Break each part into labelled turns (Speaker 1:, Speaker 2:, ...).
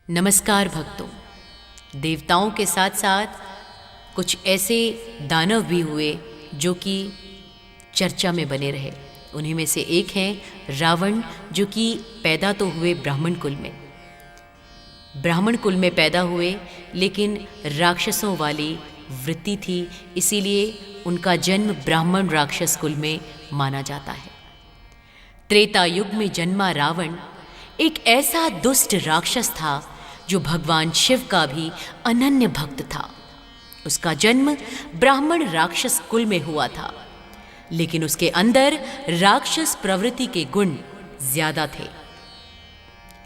Speaker 1: नमस्कार भक्तों। देवताओं के साथ साथ कुछ ऐसे दानव भी हुए जो कि चर्चा में बने रहे। उन्हीं में से एक हैं रावण, जो कि पैदा तो हुए ब्राह्मण कुल में पैदा हुए, लेकिन राक्षसों वाली वृत्ति थी, इसीलिए उनका जन्म ब्राह्मण राक्षस कुल में माना जाता है। त्रेता युग में जन्मा रावण एक ऐसा दुष्ट राक्षस था जो भगवान शिव का भी अनन्य भक्त था। उसका जन्म ब्राह्मण राक्षस कुल में हुआ था, लेकिन उसके अंदर राक्षस प्रवृत्ति के गुण ज्यादा थे।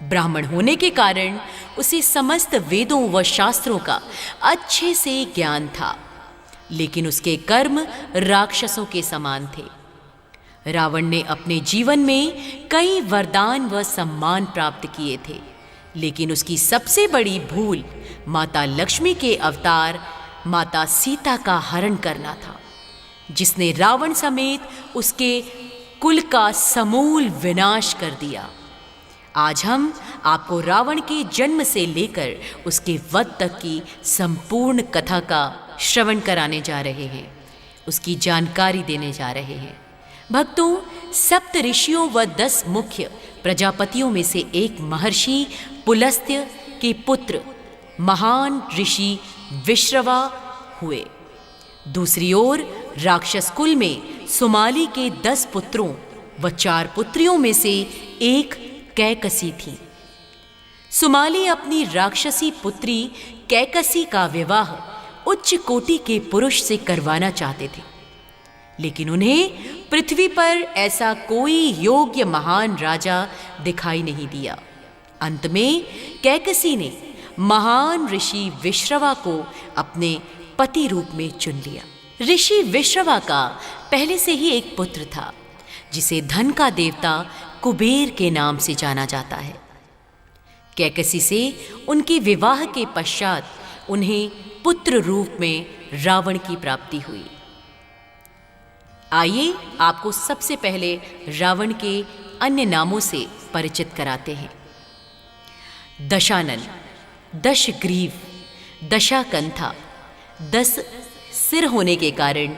Speaker 1: ब्राह्मण होने के कारण उसे समस्त वेदों व शास्त्रों का अच्छे से ज्ञान था, लेकिन उसके कर्म राक्षसों के समान थे। रावण ने अपने जीवन में कई वरदान व सम्मान प्राप्त किए थे, लेकिन उसकी सबसे बड़ी भूल माता लक्ष्मी के अवतार माता सीता का हरण करना था, जिसने रावण समेत उसके कुल का समूल विनाश कर दिया। आज हम आपको रावण के जन्म से लेकर उसके वध तक की संपूर्ण कथा का श्रवण कराने जा रहे हैं, उसकी जानकारी देने जा रहे हैं। भक्तों, सप्त ऋषियों व 10 मुख्य प्रजापतियों में से एक महर्षि पुलस्त्य के पुत्र महान ऋषि विश्रवा हुए। दूसरी ओर राक्षस कुल में सुमाली के 10 पुत्रों व 4 पुत्रियों में से एक कैकसी थी। सुमाली अपनी राक्षसी पुत्री कैकसी का विवाह उच्च कोटि के पुरुष से करवाना चाहते थे, लेकिन उन्हें पृथ्वी पर ऐसा कोई योग्य महान राजा दिखाई नहीं दिया। अंत में कैकसी ने महान ऋषि विश्रवा को अपने पति रूप में चुन लिया। ऋषि विश्रवा का पहले से ही एक पुत्र था, जिसे धन का देवता कुबेर के नाम से जाना जाता है। कैकसी से उनके विवाह के पश्चात उन्हें पुत्र रूप में रावण की प्राप्ति हुई। आइए आपको सबसे पहले रावण के अन्य नामों से परिचित कराते हैं। दशानन, दशग्रीव, दशाकंथा, 10 सिर होने के कारण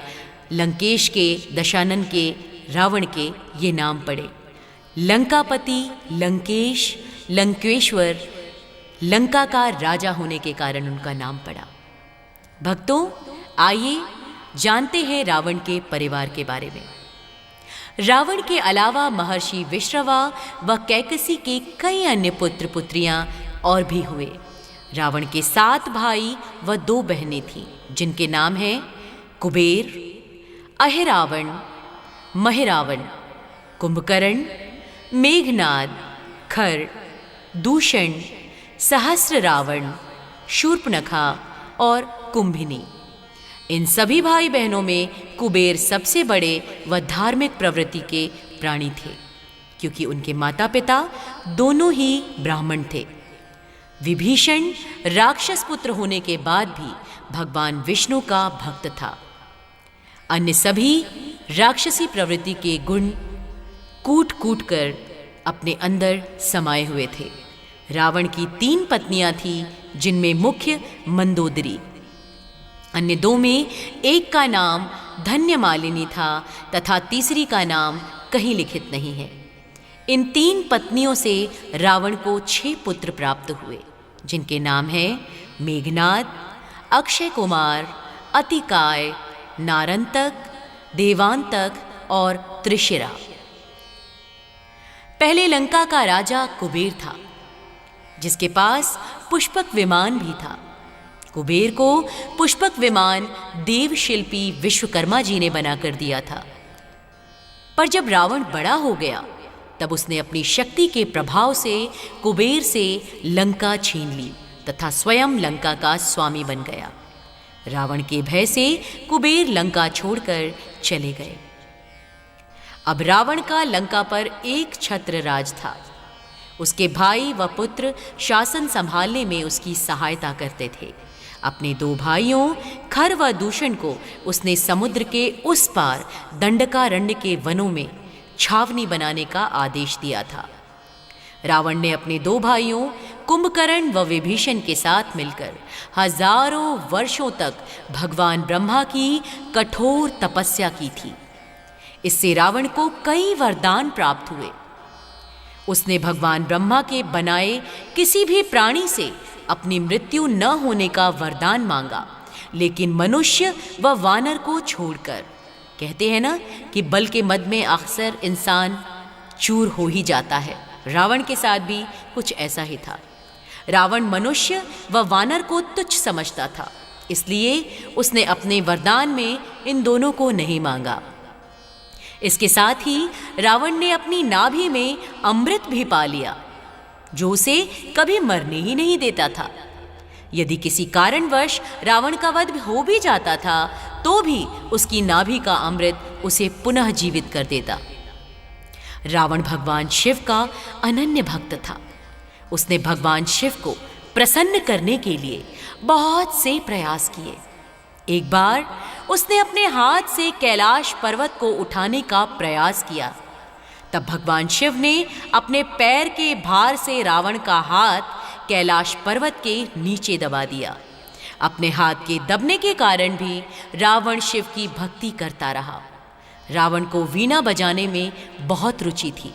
Speaker 1: लंकेश के, दशानन के, रावण के ये नाम पड़े। लंकापति, लंकेश, लंकेश्वर, लंका का राजा होने के कारण उनका नाम पड़ा। भक्तों, आइए जानते हैं रावण के परिवार के बारे में। रावण के अलावा महर्षि विश्रवा व कैकसी के कई अन्य पुत्र पुत्रियां और भी हुए। रावण के 7 भाई व 2 बहनें थीं, जिनके नाम हैं कुबेर, अहिरावण, महिरावण, कुंभकर्ण, मेघनाद, खर, दूषण, सहस्र रावण, शूर्पणखा और कुंभिनी। इन सभी भाई बहनों में कुबेर सबसे बड़े व धार्मिक प्रवृत्ति के प्राणी थे, क्योंकि उनके माता पिता दोनों ही ब्राह्मण थे। विभीषण राक्षस पुत्र होने के बाद भी भगवान विष्णु का भक्त था। अन्य सभी राक्षसी प्रवृत्ति के गुण कूट कूट कर अपने अंदर समाये हुए थे। रावण की 3 पत्नियां थीं, जिनमें मुख्य मंदोदरी, अन्य 2 में एक का नाम धन्यमालिनी था तथा तीसरी का नाम कहीं लिखित नहीं है। इन 3 पत्नियों से रावण को 6 पुत्र प्राप्त हुए, जिनके नाम हैं मेघनाद, अक्षय कुमार, अतिकाय, नारंतक, देवांतक और त्रिशिरा। पहले लंका का राजा कुबेर था, जिसके पास पुष्पक विमान भी था। कुबेर को पुष्पक विमान देवशिल्पी विश्वकर्मा जी ने बनाकर दिया था। पर जब रावण बड़ा हो गया, तब उसने अपनी शक्ति के प्रभाव से कुबेर से लंका छीन ली तथा स्वयं लंका का स्वामी बन गया। रावण के भय से कुबेर लंका छोड़कर चले गए। अब रावण का लंका पर एक छत्र राज था। उसके भाई व पुत्र शासन संभालने में उसकी सहायता करते थे। अपने 2 भाइयों खर व दूषण को उसने समुद्र के उस पार दंडकारण्य के वनों में छावनी बनाने का आदेश दिया था। रावण ने अपने 2 भाइयों कुंभकर्ण व विभीषण के साथ मिलकर हजारों वर्षों तक भगवान ब्रह्मा की कठोर तपस्या की थी। इससे रावण को कई वरदान प्राप्त हुए। उसने भगवान ब्रह्मा के बनाए किसी भी प्राणी से अपनी मृत्यु न होने का वरदान मांगा, लेकिन मनुष्य व वानर को छोड़कर। कहते हैं ना कि बल के मद में अक्सर इंसान चूर हो ही जाता है। रावण के साथ भी कुछ ऐसा ही था। रावण मनुष्य व वानर को तुच्छ समझता था, इसलिए उसने अपने वरदान में इन दोनों को नहीं मांगा। इसके साथ ही रावण ने अपनी नाभि में अमृत भी पा लिया, जो उसे कभी मरने ही नहीं देता था। यदि किसी कारणवश रावण का वध हो भी जाता था, तो भी उसकी नाभि का अमृत उसे पुनः जीवित कर देता। रावण भगवान शिव का अनन्य भक्त था। उसने भगवान शिव को प्रसन्न करने के लिए बहुत से प्रयास किए। एक बार उसने अपने हाथ से कैलाश पर्वत को उठाने का प्रयास किया। तब भगवान शिव ने अपने पैर के भार से रावण का हाथ कैलाश पर्वत के नीचे दबा दिया। अपने हाथ के दबने के कारण भी रावण शिव की भक्ति करता रहा। रावण को वीणा बजाने में बहुत रुचि थी।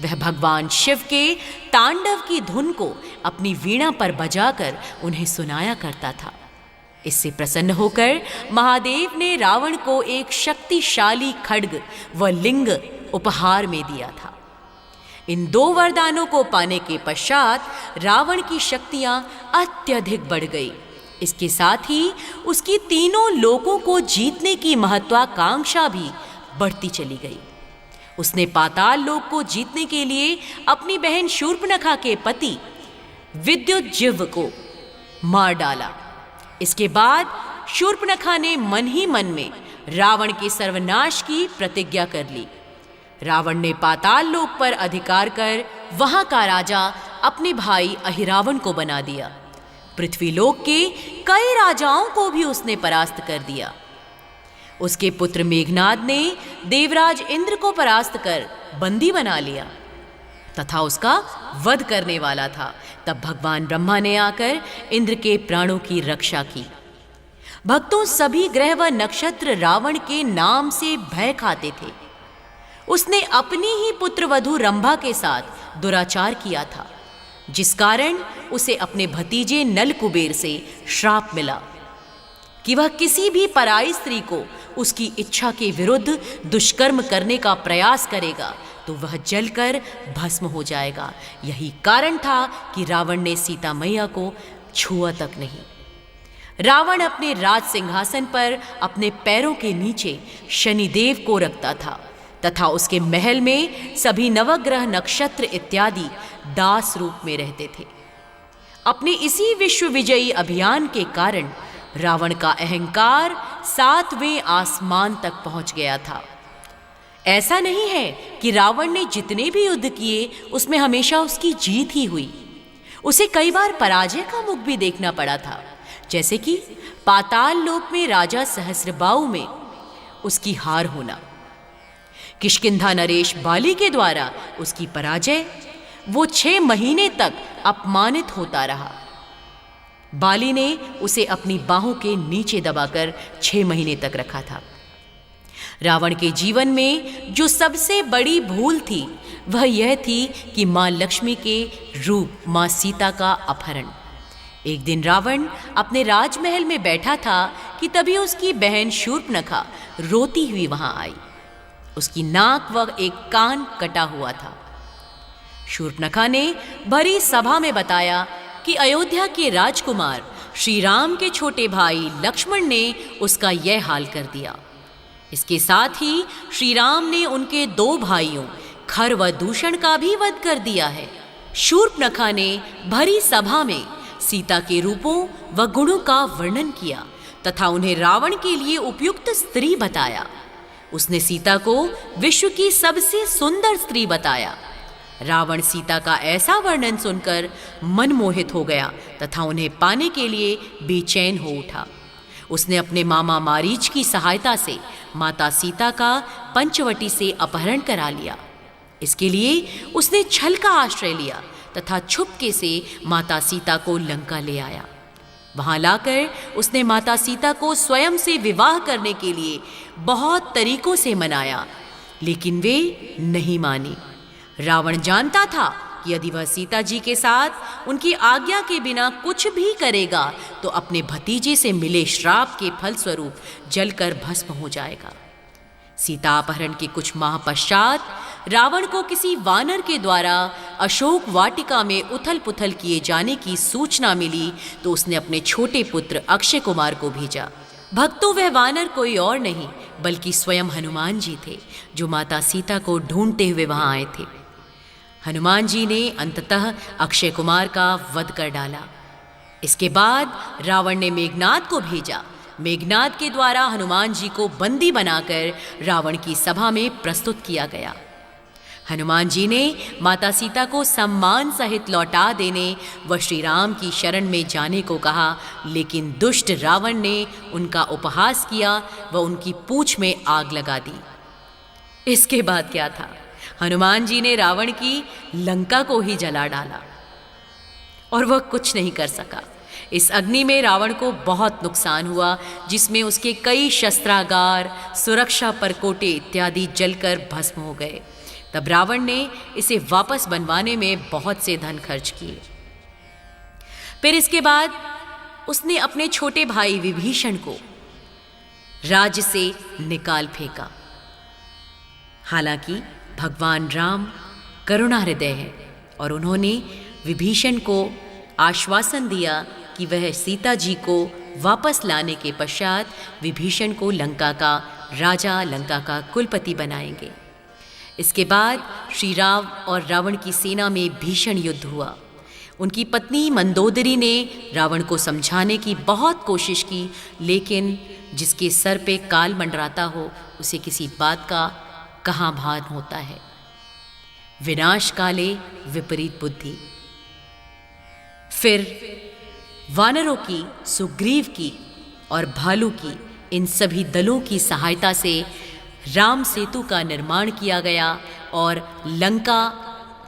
Speaker 1: वह भगवान शिव के तांडव की धुन को अपनी वीणा पर बजाकर उन्हें सुनाया करता था। इससे प्रसन्न होकर महादेव ने रावण को एक शक्तिशाली खड्ग व लिंग उपहार में दिया था। इन दो वरदानों को पाने के पश्चात रावण की शक्तियां अत्यधिक बढ़ गई। इसके साथ ही उसकी तीनों लोकों को जीतने की महत्वाकांक्षा भी बढ़ती चली गई। उसने पाताल लोक को जीतने के लिए अपनी बहन शूर्पणखा के पति विद्युज्जिह्व को मार डाला। इसके बाद शूर्पणखा ने मन ही मन में रावण के सर्वनाश की प्रतिज्ञा कर ली। रावण ने पाताल लोक पर अधिकार कर वहां का राजा अपने भाई अहिरावण को बना दिया। पृथ्वीलोक के कई राजाओं को भी उसने परास्त कर दिया। उसके पुत्र मेघनाद ने देवराज इंद्र को परास्त कर बंदी बना लिया तथा उसका वध करने वाला था। तब भगवान ब्रह्मा ने आकर इंद्र के प्राणों की रक्षा की। भक्तों, सभी ग्रह व नक्षत्र रावण के नाम से भय खाते थे। उसने अपनी ही पुत्रवधू रंभा के साथ दुराचार किया था, जिस कारण उसे अपने भतीजे नल कुबेर से श्राप मिला कि वह किसी भी पराई स्त्री को उसकी इच्छा के विरुद्ध दुष्कर्म करने का प्रयास करेगा तो वह जलकर भस्म हो जाएगा। यही कारण था कि रावण ने सीता मैया को छुआ तक नहीं। रावण अपने राज सिंहासन पर अपने पैरों के नीचे शनिदेव को रखता था तथा उसके महल में सभी नवग्रह नक्षत्र इत्यादि दास रूप में रहते थे। अपने इसी विश्व विजयी अभियान के कारण रावण का अहंकार 7वें आसमान तक पहुंच गया था। ऐसा नहीं है कि रावण ने जितने भी युद्ध किए उसमें हमेशा उसकी जीत ही हुई। उसे कई बार पराजय का मुख भी देखना पड़ा था, जैसे कि पाताल लोक में राजा सहस्रबाहु में उसकी हार होना, किष्किंधा नरेश बाली के द्वारा उसकी पराजय, वो 6 महीने तक अपमानित होता रहा। बाली ने उसे अपनी बाहों के नीचे दबाकर 6 महीने तक रखा था। रावण के जीवन में जो सबसे बड़ी भूल थी वह यह थी कि मां लक्ष्मी के रूप मां सीता का अपहरण। एक दिन रावण अपने राजमहल में बैठा था कि तभी उसकी बहन शूर्पणखा रोती हुई वहां आई। उसकी नाक व एक कान कटा हुआ था। शूर्पणखा ने भरी सभा में बताया कि अयोध्या के राजकुमार श्री राम के छोटे भाई लक्ष्मण ने उसका यह हाल कर दिया। इसके साथ ही श्री राम ने उनके 2 भाइयों खर व दूषण का भी वध कर दिया है। शूर्पणखा ने भरी सभा में सीता के रूपों व गुणों का वर्णन किया तथा उन्हें रावण के लिए उपयुक्त स्त्री बताया। उसने सीता को विश्व की सबसे सुंदर स्त्री बताया। रावण सीता का ऐसा वर्णन सुनकर मनमोहित हो गया तथा उन्हें पाने के लिए बेचैन हो उठा। उसने अपने मामा मारीच की सहायता से माता सीता का पंचवटी से अपहरण करा लिया। इसके लिए उसने छल का आश्रय लिया तथा छुपके से माता सीता को लंका ले आया। वहां लाकर उसने माता सीता को स्वयं से विवाह करने के लिए बहुत तरीकों से मनाया, लेकिन वे नहीं मानी। रावण जानता था कि यदि वह सीता जी के साथ उनकी आज्ञा के बिना कुछ भी करेगा तो अपने भतीजे से मिले श्राप के फलस्वरूप जलकर भस्म हो जाएगा। सीता अपहरण के कुछ माह पश्चात रावण को किसी वानर के द्वारा अशोक वाटिका में उथल पुथल किए जाने की सूचना मिली तो उसने अपने छोटे पुत्र अक्षय कुमार को भेजा। भक्तों, वह वानर कोई और नहीं बल्कि स्वयं हनुमान जी थे, जो माता सीता को ढूंढते हुए वहां आए थे। हनुमान जी ने अंततः अक्षय कुमार का वध कर डाला। इसके बाद रावण ने मेघनाद को भेजा। मेघनाद के द्वारा हनुमान जी को बंदी बनाकर रावण की सभा में प्रस्तुत किया गया। हनुमान जी ने माता सीता को सम्मान सहित लौटा देने व श्री राम की शरण में जाने को कहा, लेकिन दुष्ट रावण ने उनका उपहास किया व उनकी पूंछ में आग लगा दी। इसके बाद क्या था? हनुमान जी ने रावण की लंका को ही जला डाला और वह कुछ नहीं कर सका। इस अग्नि में रावण को बहुत नुकसान हुआ, जिसमें उसके कई शस्त्रागार, सुरक्षा परकोटे इत्यादि जलकर भस्म हो गए। तब रावण ने इसे वापस बनवाने में बहुत से धन खर्च किए। फिर इसके बाद उसने अपने छोटे भाई विभीषण को राज्य से निकाल फेंका। हालांकि भगवान राम करुणा हृदय है और उन्होंने विभीषण को आश्वासन दिया कि वह सीता जी को वापस लाने के पश्चात विभीषण को लंका का राजा, लंका का कुलपति बनाएंगे। इसके बाद श्री राम और रावण की सेना में भीषण युद्ध हुआ। उनकी पत्नी मंदोदरी ने रावण को समझाने की बहुत कोशिश की, लेकिन जिसके सर पे काल मंडराता हो उसे किसी बात का कहाँ भान होता है। विनाश काले विपरीत बुद्धि। फिर वानरों की, सुग्रीव की और भालू की, इन सभी दलों की सहायता से राम सेतु का निर्माण किया गया और लंका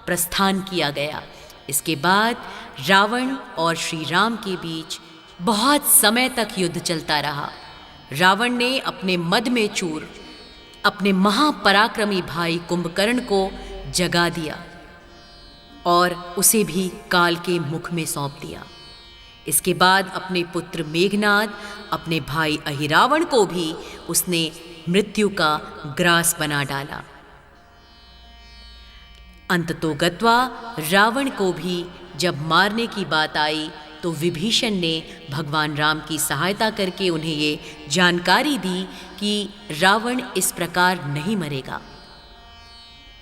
Speaker 1: प्रस्थान किया गया। इसके बाद रावण और श्री राम के बीच बहुत समय तक युद्ध चलता रहा। रावण ने अपने मद में चूर अपने महापराक्रमी भाई कुंभकर्ण को जगा दिया और उसे भी काल के मुख में सौंप दिया। इसके बाद अपने पुत्र मेघनाद, अपने भाई अहिरावण को भी उसने मृत्यु का ग्रास बना डाला। अंततोगत्वा रावण को भी जब मारने की बात आई तो विभीषण ने भगवान राम की सहायता करके उन्हें ये जानकारी दी कि रावण इस प्रकार नहीं मरेगा।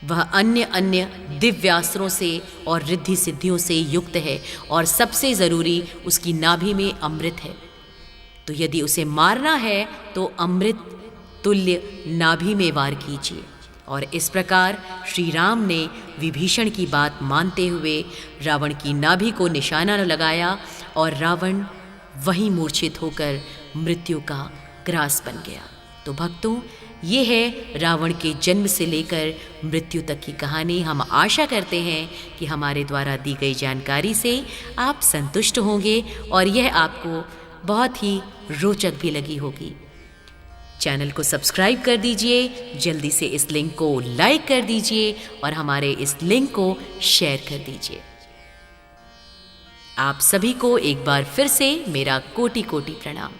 Speaker 1: वह अन्य दिव्यास्त्रों से और रिद्धि सिद्धियों से युक्त है और सबसे ज़रूरी उसकी नाभि में अमृत है। तो यदि उसे मारना है तो अमृत तुल्य नाभि में वार कीजिए। और इस प्रकार श्री राम ने विभीषण की बात मानते हुए रावण की नाभि को निशाना लगाया और रावण वहीं मूर्छित होकर मृत्यु का ग्रास बन गया। तो भक्तों, ये है रावण के जन्म से लेकर मृत्यु तक की कहानी। हम आशा करते हैं कि हमारे द्वारा दी गई जानकारी से आप संतुष्ट होंगे और यह आपको बहुत ही रोचक भी लगी होगी। चैनल को सब्सक्राइब कर दीजिए, जल्दी से इस लिंक को लाइक कर दीजिए और हमारे इस लिंक को शेयर कर दीजिए। आप सभी को एक बार फिर से मेरा कोटि कोटि प्रणाम।